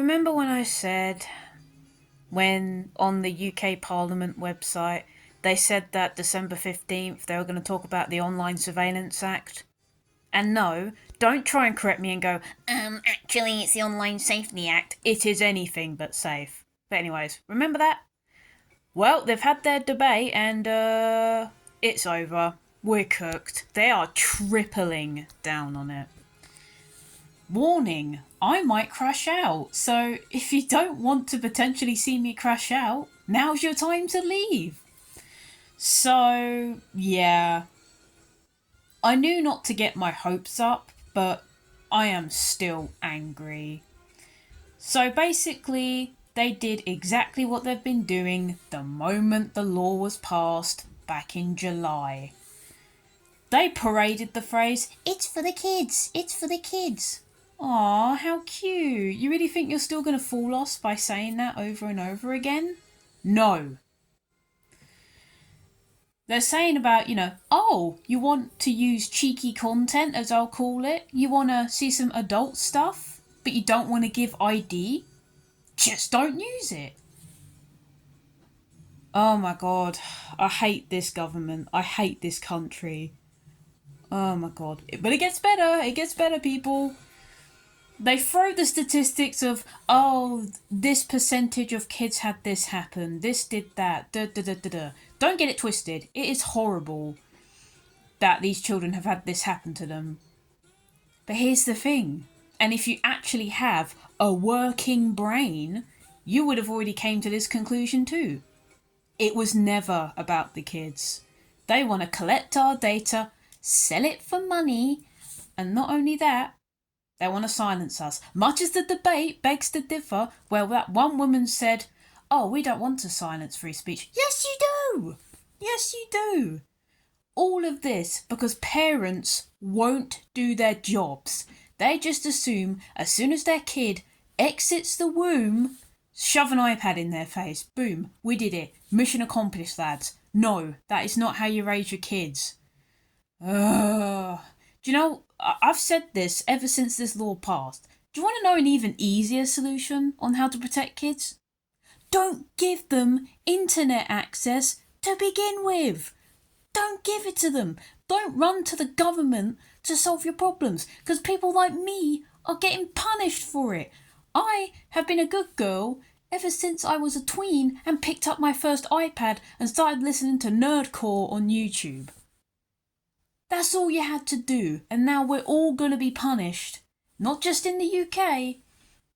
remember when I said, when on the UK Parliament website, they said that December 15th they were going to talk about the Online Surveillance Act? And no, don't try and correct me and go, actually, it's the Online Safety Act. It is anything but safe. But, anyways, remember that? Well, they've had their debate and, it's over. We're cooked. They are tripling down on it. Warning, I might crash out, so if you don't want to potentially see me crash out, now's your time to leave. So, yeah. I knew not to get my hopes up, but I am still angry. So basically, they did exactly what they've been doing the moment the law was passed back in July. They paraded the phrase, "It's for the kids, it's for the kids." Aw, how cute. You really think you're still going to fool us by saying that over and over again? No. They're saying about, oh, you want to use cheeky content, as I'll call it? You want to see some adult stuff, but you don't want to give ID? Just don't use it. Oh my god. I hate this government. I hate this country. Oh my god. But it gets better. It gets better, people. They throw the statistics of, oh, this percentage of kids had this happen, this did that, da da da da da. Don't get it twisted. It is horrible that these children have had this happen to them. But here's the thing. And if you actually have a working brain, you would have already came to this conclusion too. It was never about the kids. They want to collect our data, sell it for money, and not only that, they want to silence us. Much as the debate begs to differ, where that one woman said, oh, we don't want to silence free speech. Yes, you do! Yes, you do! All of this because parents won't do their jobs. They just assume as soon as their kid exits the womb, shove an iPad in their face. Boom, we did it. Mission accomplished, lads. No, that is not how you raise your kids. Ugh. Do you know, I've said this ever since this law passed. Do you want to know an even easier solution on how to protect kids? Don't give them internet access to begin with. Don't give it to them. Don't run to the government to solve your problems, because people like me are getting punished for it. I have been a good girl ever since I was a tween and picked up my first iPad and started listening to Nerdcore on YouTube. That's all you had to do, and now we're all going to be punished. Not just in the UK,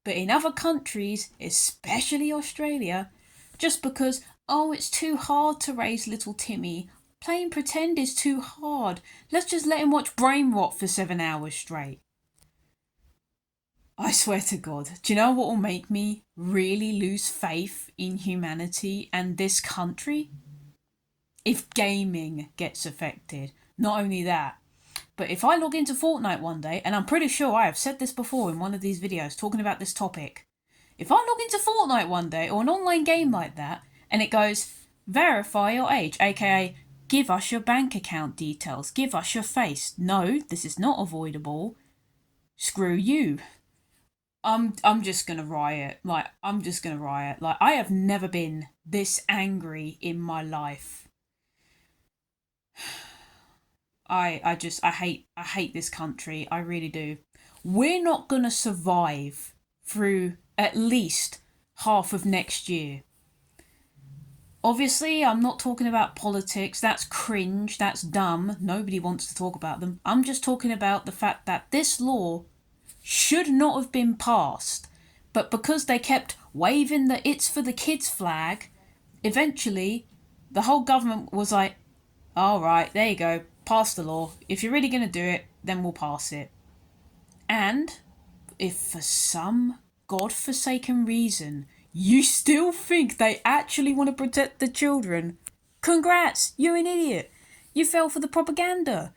but in other countries, especially Australia, just because, oh, it's too hard to raise little Timmy. Playing pretend is too hard. Let's just let him watch brain rot for 7 hours straight. I swear to God, do you know what will make me really lose faith in humanity and this country? If gaming gets affected. Not only that, but if I log into Fortnite one day, and I'm pretty sure I have said this before in one of these videos talking about this topic, if I log into Fortnite one day or an online game like that, and it goes, verify your age, aka give us your bank account details, give us your face. No, this is not avoidable. Screw you. I'm just gonna riot. I'm just gonna riot. I have never been this angry in my life. I hate this country. I really do. We're not gonna survive through at least half of next year. Obviously, I'm not talking about politics. That's cringe. That's dumb. Nobody wants to talk about them. I'm just talking about the fact that this law should not have been passed. But because they kept waving the "it's for the kids" flag, eventually the whole government was like, all right, there you go, pass the law. If you're really going to do it, then we'll pass it. And if for some godforsaken reason you still think they actually want to protect the children, congrats, you're an idiot. You fell for the propaganda.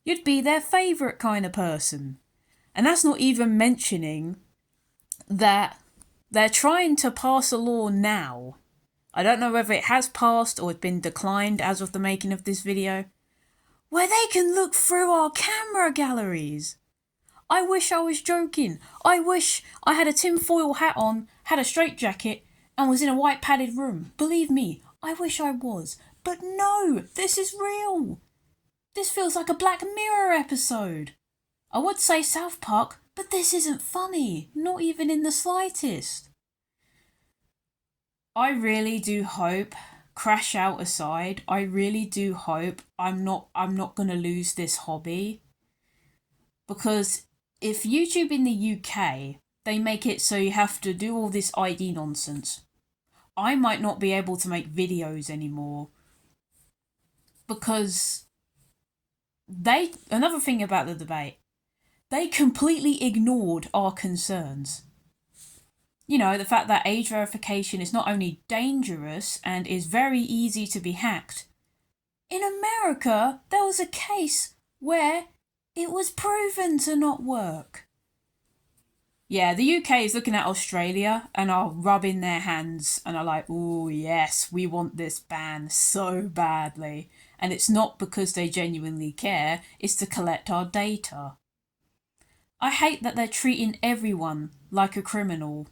You'd be their favourite kind of person. And that's not even mentioning that they're trying to pass a law now. I don't know whether it has passed or it's been declined as of the making of this video, where they can look through our camera galleries. I wish I was joking. I wish I had a tinfoil hat on, had a straitjacket, and was in a white padded room. Believe me, I wish I was. But no, this is real. This feels like a Black Mirror episode. I would say South Park, but this isn't funny. Not even in the slightest. I really do hope, crash out aside, I really do hope I'm not gonna lose this hobby. Because if YouTube in the UK, they make it so you have to do all this ID nonsense, I might not be able to make videos anymore. Because another thing about the debate, they completely ignored our concerns. You know, the fact that age verification is not only dangerous and is very easy to be hacked. In America, there was a case where it was proven to not work. Yeah, the UK is looking at Australia and are rubbing their hands and are like, oh yes, we want this ban so badly. And it's not because they genuinely care, it's to collect our data. I hate that they're treating everyone like a criminal.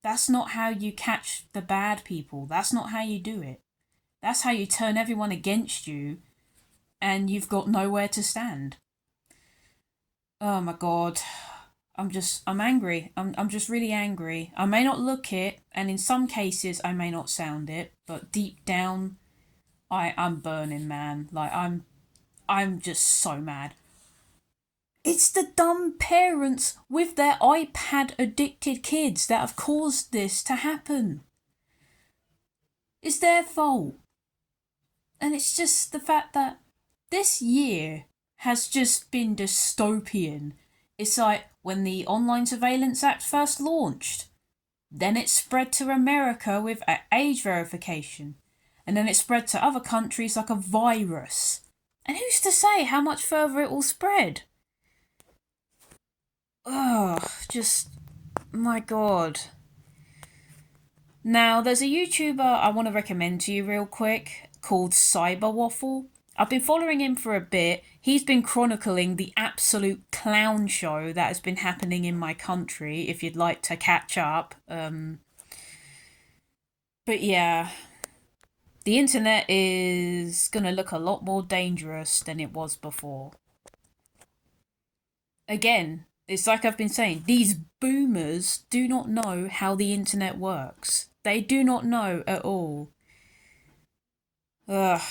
That's not how you catch the bad people. That's not how you do it. That's how you turn everyone against you and you've got nowhere to stand. Oh my god. I'm angry. I'm just really angry. I may not look it, and in some cases I may not sound it, but deep down I'm burning, man. Like I'm just so mad. It's the dumb parents with their iPad addicted kids that have caused this to happen. It's their fault. And it's just the fact that this year has just been dystopian. It's like when the Online Surveillance Act first launched. Then it spread to America with age verification. And then it spread to other countries like a virus. And who's to say how much further it will spread? Oh, just, my god. Now, there's a YouTuber I want to recommend to you real quick called Cyberwaffle. I've been following him for a bit. He's been chronicling the absolute clown show that has been happening in my country, if you'd like to catch up. But yeah, the internet is going to look a lot more dangerous than it was before. Again, it's like I've been saying, these boomers do not know how the internet works. They do not know at all. Ugh,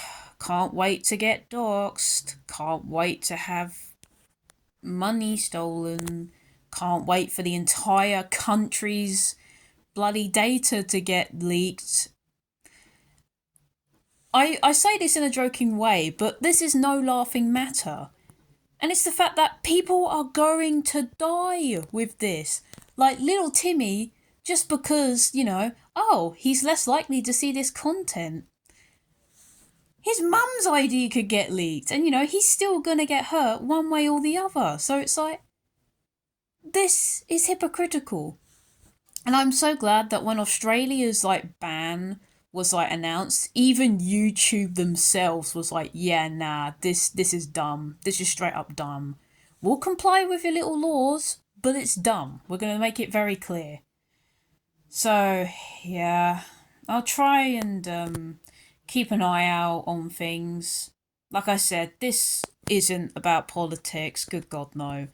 can't wait to get doxxed. Can't wait to have money stolen. Can't wait for the entire country's bloody data to get leaked. I say this in a joking way, but this is no laughing matter. And it's the fact that people are going to die with this. Like little Timmy, just because, oh, he's less likely to see this content. His mum's ID could get leaked and, he's still going to get hurt one way or the other. So it's like, this is hypocritical. And I'm so glad that when Australia's ban was announced, even YouTube themselves was like, yeah, nah, this is dumb. This is straight up dumb. We'll comply with your little laws, but it's dumb. We're going to make it very clear. So, yeah, I'll try and keep an eye out on things. Like I said, this isn't about politics. Good God, no.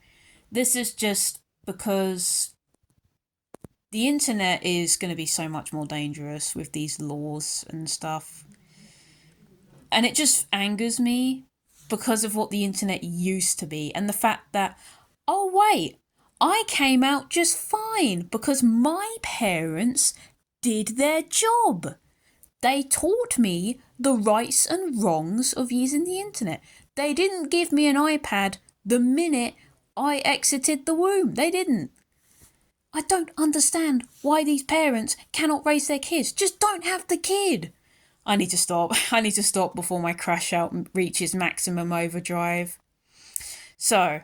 This is just because the internet is going to be so much more dangerous with these laws and stuff. And it just angers me because of what the internet used to be. And the fact that, oh wait, I came out just fine because my parents did their job. They taught me the rights and wrongs of using the internet. They didn't give me an iPad the minute I exited the womb. They didn't. I don't understand why these parents cannot raise their kids. Just don't have the kid. I need to stop. I need to stop before my crash out reaches maximum overdrive. So,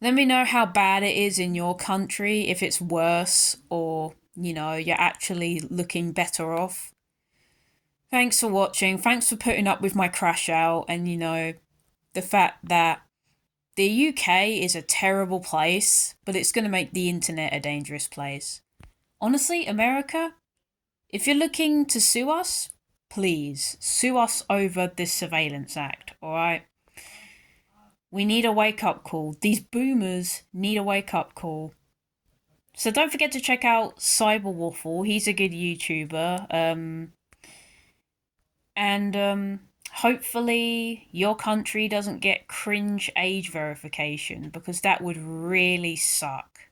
let me know how bad it is in your country, if it's worse or, you're actually looking better off. Thanks for watching. Thanks for putting up with my crash out and, the fact that The UK is a terrible place, but it's going to make the internet a dangerous place. Honestly, America, if you're looking to sue us, please sue us over this Surveillance Act, alright? We need a wake up call. These boomers need a wake up call. So don't forget to check out Cyberwaffle. He's a good YouTuber. And hopefully your country doesn't get cringe age verification because that would really suck.